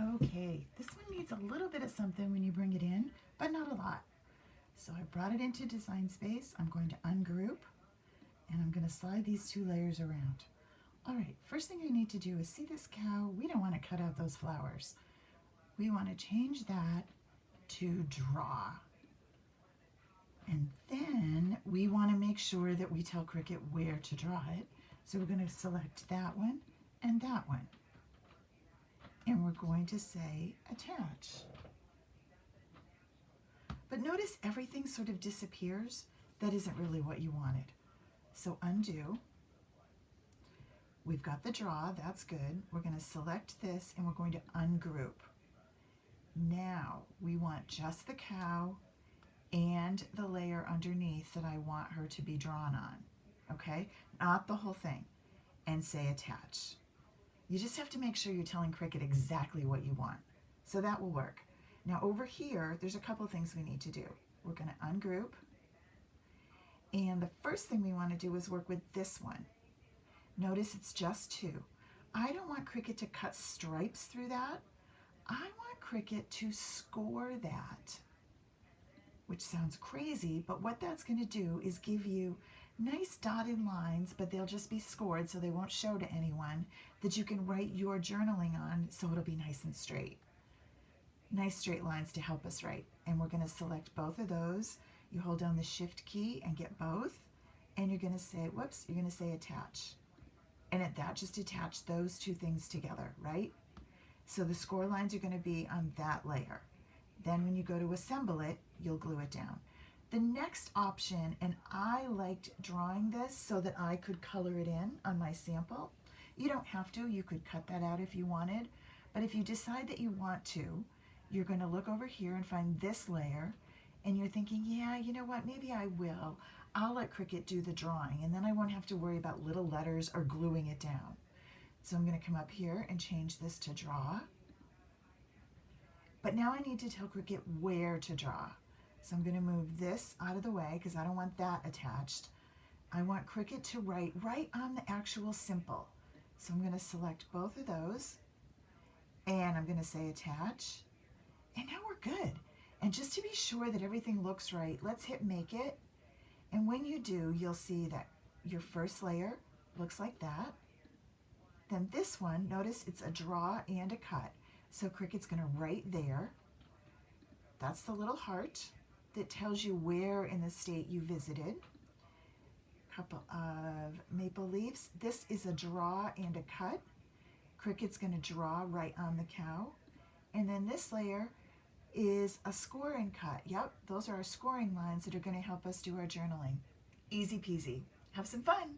Okay, this one needs a little bit of something when you bring it in, but not a lot. So I brought it into Design Space. I'm going to ungroup, and I'm going to slide these two layers around. All right, first thing I need to do is see this cow. We don't want to cut out those flowers. We want to change that to draw. And then we want to make sure that we tell Cricut where to draw it. So we're going to select that one and that one. And we're going to say attach. But notice everything sort of disappears. That isn't really what you wanted. So undo. We've got the draw, that's good. We're going to select this and we're going to ungroup. Now we want just the cow and the layer underneath that I want her to be drawn on. Okay? Not the whole thing. And say attach. You just have to make sure you're telling Cricut exactly what you want. So that will work. Now over here, there's a couple things we need to do. We're going to ungroup. And the first thing we want to do is work with this one. Notice it's just two. I don't want Cricut to cut stripes through that. I want Cricut to score that, which sounds crazy, but what that's going to do is give you nice dotted lines, but they'll just be scored so they won't show to anyone, that you can write your journaling on so it'll be nice and straight. Nice straight lines to help us write. And we're going to select both of those. You hold down the Shift key and get both, and you're going to say, whoops, you're going to say attach. And at that, just attach those two things together, right? So the score lines are going to be on that layer. Then when you go to assemble it, you'll glue it down. The next option, and I liked drawing this so that I could color it in on my sample. You don't have to, you could cut that out if you wanted, but if you decide that you want to, you're going to look over here and find this layer, and you're thinking, yeah, you know what, maybe I will. I'll let Cricut do the drawing, and then I won't have to worry about little letters or gluing it down. So I'm going to come up here and change this to draw. But now I need to tell Cricut where to draw. So I'm going to move this out of the way because I don't want that attached. I want Cricut to write right on the actual Simple. So I'm going to select both of those, and I'm going to say attach. And now we're good. And just to be sure that everything looks right, let's hit make it. And when you do, you'll see that your first layer looks like that. Then this one, notice it's a draw and a cut. So Cricut's going to write there. That's the little heart that tells you where in the state you visited. Couple of maple leaves. This is a draw and a cut. Cricut's going to draw right on the cow. And then this layer is a score and cut. Yep, those are our scoring lines that are going to help us do our journaling. Easy peasy. Have some fun.